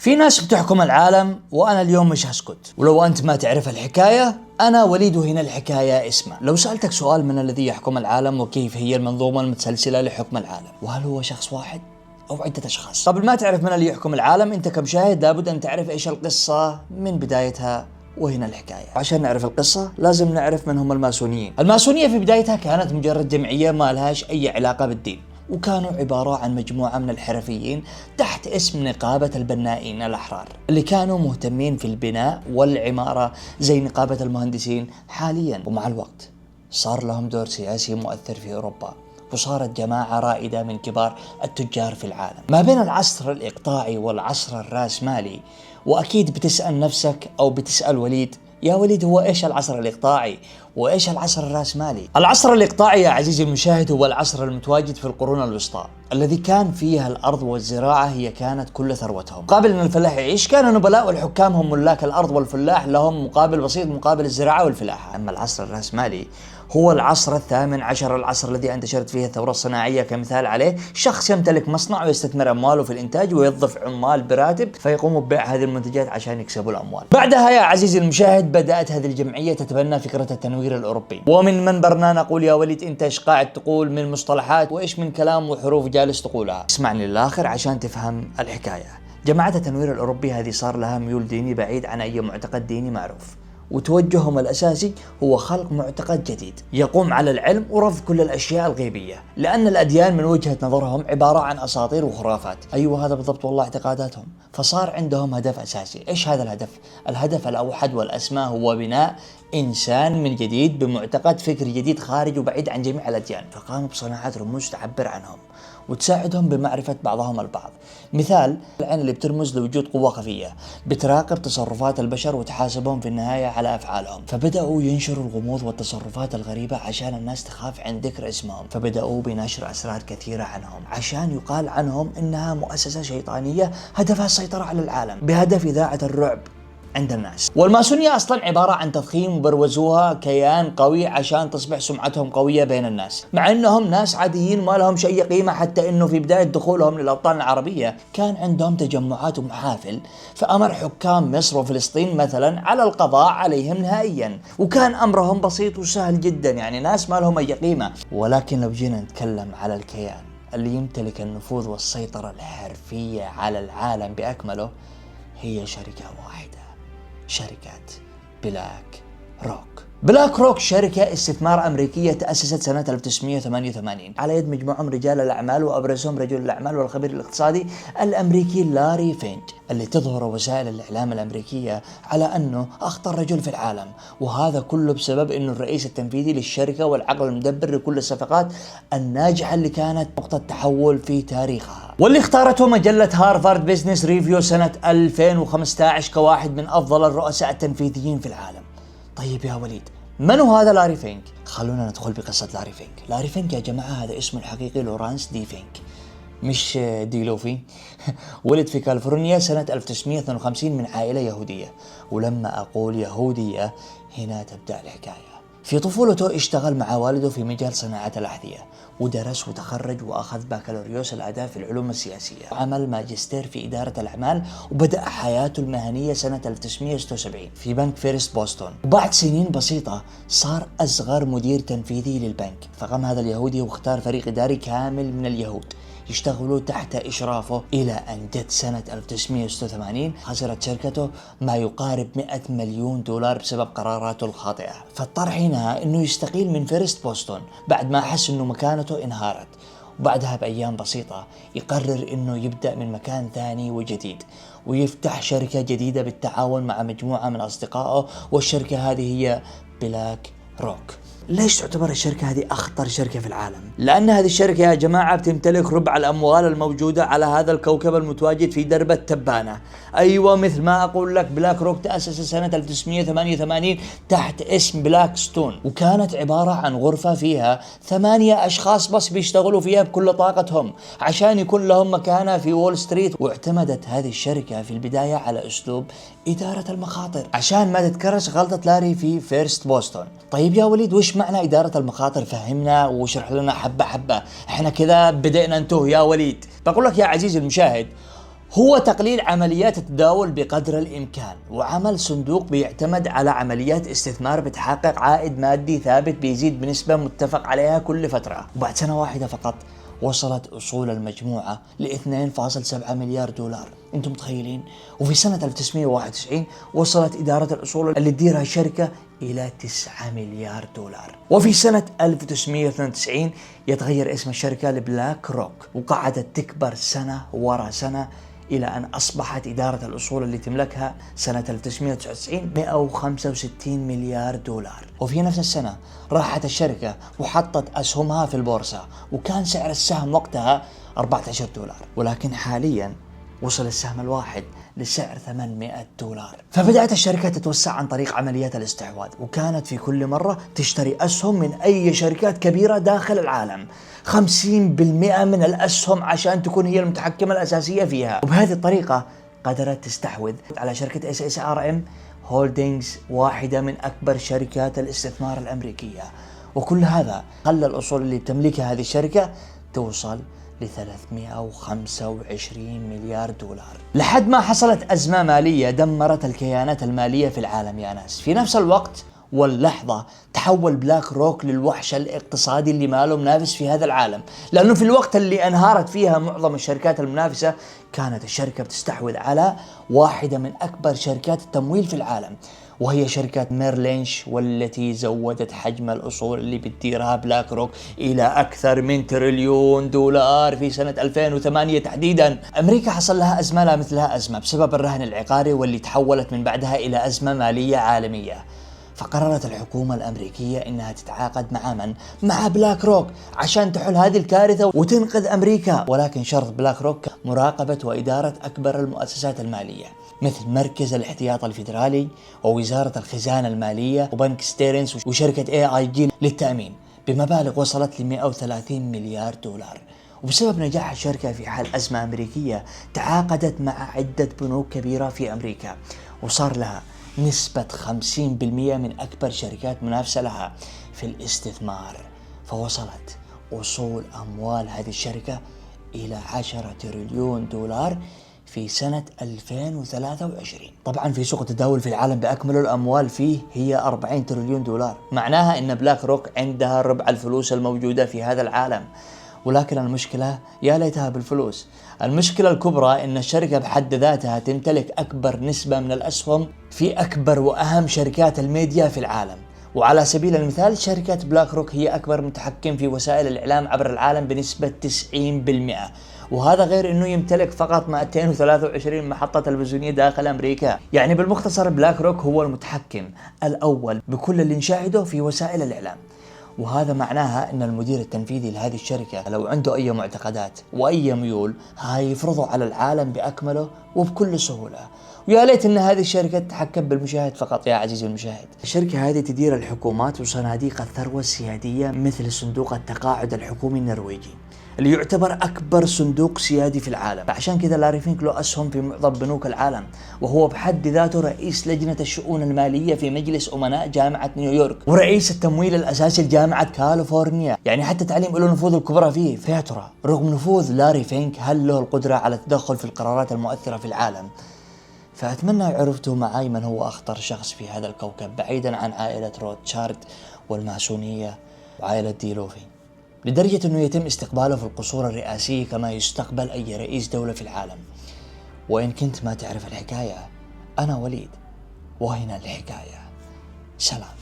في ناس بتحكم العالم وأنا اليوم مش هسكت، ولو أنت ما تعرف الحكاية أنا وليد وهنا الحكاية اسمه. لو سألتك سؤال من الذي يحكم العالم وكيف هي المنظومة المتسلسلة لحكم العالم، وهل هو شخص واحد أو عدة أشخاص؟ قبل ما تعرف من اللي يحكم العالم أنت كمشاهد لابد أن تعرف إيش القصة من بدايتها وهنا الحكاية. عشان نعرف القصة لازم نعرف من هم الماسونيين. الماسونية في بدايتها كانت مجرد جمعية ما لهاش أي علاقة بالدين، وكانوا عبارة عن مجموعة من الحرفيين تحت اسم نقابة البنائين الأحرار اللي كانوا مهتمين في البناء والعمارة زي نقابة المهندسين حاليا. ومع الوقت صار لهم دور سياسي مؤثر في أوروبا، وصارت جماعة رائدة من كبار التجار في العالم. ما بين العصر الإقطاعي والعصر الرأسمالي، وأكيد بتسأل نفسك أو بتسأل وليد، يا وليد هو إيش العصر الإقطاعي وإيش العصر الرأسمالي؟ العصر الإقطاعي يا عزيزي المشاهد هو العصر المتواجد في القرون الوسطى، الذي كان فيها الأرض والزراعة هي كانت كل ثروتهم. قابل أن الفلاح يعيش، كان النبلاء والحكام هم ملاك الأرض، والفلاح لهم مقابل بسيط مقابل الزراعة والفلاحة. أما العصر الرأسمالي هو العصر الثامن عشر، العصر الذي انتشرت فيه الثورة الصناعية. كمثال عليه شخص يمتلك مصنع ويستثمر أمواله في الإنتاج ويوظف عمال براتب فيقوموا ببيع هذه المنتجات عشان يكسبوا الأموال. بعدها يا عزيزي المشاهد بدأت هذه الجمعية تتبنى فكرة التنوير الأوروبي، ومن منبرنا نقول يا وليد أنت إيش قاعد تقول من مصطلحات وإيش من كلام وحروف جالس تقولها؟ اسمعني للآخر عشان تفهم الحكاية. جماعة التنوير الأوروبي هذه صار لها ميول ديني بعيد عن أي معتقد ديني معروف، وتوجههم الأساسي هو خلق معتقد جديد يقوم على العلم ورفض كل الأشياء الغيبية، لأن الأديان من وجهة نظرهم عبارة عن أساطير وخرافات. أيوة هذا بالضبط والله اعتقاداتهم. فصار عندهم هدف أساسي. إيش هذا الهدف؟ الهدف الأوحد والأسمى هو بناء إنسان من جديد بمعتقد فكري جديد خارج وبعيد عن جميع الأديان. فقاموا بصناعة رموز تعبر عنهم وتساعدهم بمعرفة بعضهم البعض. مثال العين اللي بترمز لوجود قوة خفية بتراقب تصرفات البشر وتحاسبهم في النهاية على أفعالهم. فبدأوا ينشروا الغموض والتصرفات الغريبة عشان الناس تخاف عن ذكر اسمهم، فبدأوا بنشر أسرار كثيرة عنهم عشان يقال عنهم إنها مؤسسة شيطانية هدفها السيطرة على العالم بهدف إذاعة الرعب عند الناس. والماسونية أصلا عبارة عن تضخيم وبروزوها كيان قوي عشان تصبح سمعتهم قوية بين الناس، مع أنهم ناس عاديين ما لهم أي قيمة. حتى أنه في بداية دخولهم للأوطان العربية كان عندهم تجمعات ومحافل، فأمر حكام مصر وفلسطين مثلا على القضاء عليهم نهائيا، وكان أمرهم بسيط وسهل جدا، يعني ناس ما لهم أي قيمة. ولكن لو جينا نتكلم على الكيان اللي يمتلك النفوذ والسيطرة الحرفية على العالم بأكمله، هي شركة واحدة، شركة بلاك روك. بلاك روك شركة استثمار أمريكية تأسست سنة 1988 على يد مجموعة من رجال الأعمال، وأبرزهم رجل الأعمال والخبير الاقتصادي الأمريكي لاري فينج، اللي تظهر وسائل الإعلام الأمريكية على أنه أخطر رجل في العالم. وهذا كله بسبب أنه الرئيس التنفيذي للشركة والعقل المدبر لكل الصفقات الناجحة اللي كانت نقطة تحول في تاريخها، واللي اختارته مجلة هارفارد بيزنس ريفيو سنة 2015 كواحد من أفضل الرؤساء التنفيذيين في العالم. طيب يا وليد من هو هذا لاري فينك؟ خلونا ندخل بقصة لاري فينك. لاري فينك يا جماعة هذا اسمه الحقيقي لورانس دي فينك، مش دي لوفي. ولد في كاليفورنيا سنة 1952 من عائلة يهودية، ولما أقول يهودية هنا تبدأ الحكاية. في طفولته اشتغل مع والده في مجال صناعة الأحذية، ودرس وتخرج وأخذ بكالوريوس الآداب في العلوم السياسية، وعمل ماجستير في إدارة الأعمال، وبدأ حياته المهنية سنة 1976 في بنك فيرست بوسطن. وبعد سنين بسيطة صار أصغر مدير تنفيذي للبنك. فقام هذا اليهودي واختار فريق إداري كامل من اليهود يشتغلوا تحت إشرافه، إلى أن جت سنة 1986 خسرت شركته ما يقارب 100 مليون دولار بسبب قراراته الخاطئة. فاضطر حينها أنه يستقيل من فيرست بوسطن بعد ما حس أنه مكانته انهارت. وبعدها بأيام بسيطة يقرر أنه يبدأ من مكان ثاني وجديد، ويفتح شركة جديدة بالتعاون مع مجموعة من أصدقائه، والشركة هذه هي بلاك روك. ليش تعتبر الشركة هذه أخطر شركة في العالم؟ لأن هذه الشركة يا جماعة بتمتلك ربع الأموال الموجودة على هذا الكوكب المتواجد في درب التبانة. أيوة مثل ما أقول لك بلاك روك تأسس سنة 1988 تحت اسم بلاك ستون، وكانت عبارة عن غرفة فيها 8 أشخاص بس بيشتغلوا فيها بكل طاقتهم عشان يكون لهم مكانة في وول ستريت. واعتمدت هذه الشركة في البداية على أسلوب إدارة المخاطر عشان ما تتكرر غلطة لاري في فيرست بوسطن. طيب يا وليد وش معنى إدارة المخاطر؟ فهمنا وشرح لنا حبة حبة، احنا كذا بدأنا نتوه يا وليد. بقول لك يا عزيزي المشاهد، هو تقليل عمليات التداول بقدر الإمكان، وعمل صندوق بيعتمد على عمليات استثمار بتحقق عائد مادي ثابت بيزيد بنسبة متفق عليها كل فترة. وبعد سنة واحدة فقط وصلت أصول المجموعة ل 2.7 مليار دولار. انتم متخيلين؟ وفي سنة 1991 وصلت إدارة الأصول اللي تديرها الشركة إلى 9 مليار دولار. وفي سنة 1992 يتغير اسم الشركة لبلاك روك، وقعدت تكبر سنة ورا سنة إلى أن أصبحت إدارة الأصول اللي تملكها سنة 1999 165 مليار دولار. وفي نفس السنة راحت الشركة وحطت أسهمها في البورصة، وكان سعر السهم وقتها 14 دولار، ولكن حاليا وصل السهم الواحد لسعر 800 دولار. فبدأت الشركة تتوسع عن طريق عمليات الاستحواذ، وكانت في كل مرة تشتري أسهم من أي شركات كبيرة داخل العالم، 50% من الأسهم عشان تكون هي المتحكمة الأساسية فيها. وبهذه الطريقة قدرت تستحوذ على شركة SSRM هولدينغز، واحدة من أكبر شركات الاستثمار الأمريكية. وكل هذا خلى الأصول اللي تملكها هذه الشركة توصل ل 325 مليار دولار، لحد ما حصلت أزمة مالية دمرت الكيانات المالية في العالم يا ناس. في نفس الوقت واللحظة تحول بلاك روك للوحش الاقتصادي اللي ما له منافس في هذا العالم، لأنه في الوقت اللي انهارت فيها معظم الشركات المنافسة كانت الشركة بتستحوذ على واحدة من أكبر شركات التمويل في العالم، وهي شركة ميرل لينش، والتي زودت حجم الأصول اللي بتديرها بلاك روك إلى أكثر من تريليون دولار في سنة 2008 تحديدا. أمريكا حصل لها أزمة لا مثلها أزمة بسبب الرهن العقاري، واللي تحولت من بعدها إلى أزمة مالية عالمية. فقررت الحكومة الأمريكية إنها تتعاقد مع بلاك روك عشان تحل هذه الكارثة وتنقذ أمريكا. ولكن شرط بلاك روك مراقبة وإدارة أكبر المؤسسات المالية مثل مركز الاحتياط الفيدرالي ووزارة الخزانة المالية وبنك ستيرنز وشركة AIG للتأمين، بمبالغ وصلت ل 130 مليار دولار. وبسبب نجاح الشركة في حال أزمة أمريكية تعاقدت مع عدة بنوك كبيرة في أمريكا، وصار لها نسبة 50% من أكبر شركات منافسة لها في الاستثمار. فوصلت أصول أموال هذه الشركة إلى 10 تريليون دولار في سنة 2023. طبعا في سوق التداول في العالم بأكمل الأموال فيه هي 40 تريليون دولار، معناها إن بلاك روك عندها ربع الفلوس الموجودة في هذا العالم. ولكن المشكلة يا ليتها بالفلوس، المشكلة الكبرى إن الشركة بحد ذاتها تمتلك أكبر نسبة من الأسهم في أكبر وأهم شركات الميديا في العالم. وعلى سبيل المثال شركة بلاك روك هي أكبر متحكم في وسائل الإعلام عبر العالم بنسبة 90%، وهذا غير أنه يمتلك فقط 223 محطة تلفزيونية داخل أمريكا. يعني بالمختصر بلاك روك هو المتحكم الأول بكل اللي نشاهده في وسائل الإعلام. وهذا معناها أن المدير التنفيذي لهذه الشركة لو عنده أي معتقدات وأي ميول هيفرضه على العالم بأكمله وبكل سهولة. ويا ليت أن هذه الشركة تتحكم بالمشاهد فقط يا عزيزي المشاهد. الشركة هذه تدير الحكومات وصناديق الثروة السيادية مثل صندوق التقاعد الحكومي النرويجي اللي يعتبر أكبر صندوق سيادي في العالم، عشان كذا لاري له أسهم في معظم بنوك العالم، وهو بحد ذاته رئيس لجنة الشؤون المالية في مجلس أمناء جامعة نيويورك، ورئيس التمويل الأساسي لجامعة كاليفورنيا، يعني حتى تعليم له نفوذ الكبرى فيه. فيا ترى رغم نفوذ لاري فينك هل له القدرة على التدخل في القرارات المؤثرة في العالم؟ فأتمنى عرفتوا معي من هو أخطر شخص في هذا الكوكب بعيدا عن عائلة روتشارد والماسونية وعائلة ديلوفي، لدرجة أنه يتم استقباله في القصور الرئاسية كما يستقبل أي رئيس دولة في العالم. وإن كنت ما تعرف الحكاية، أنا وليد وهنا الحكاية. سلام.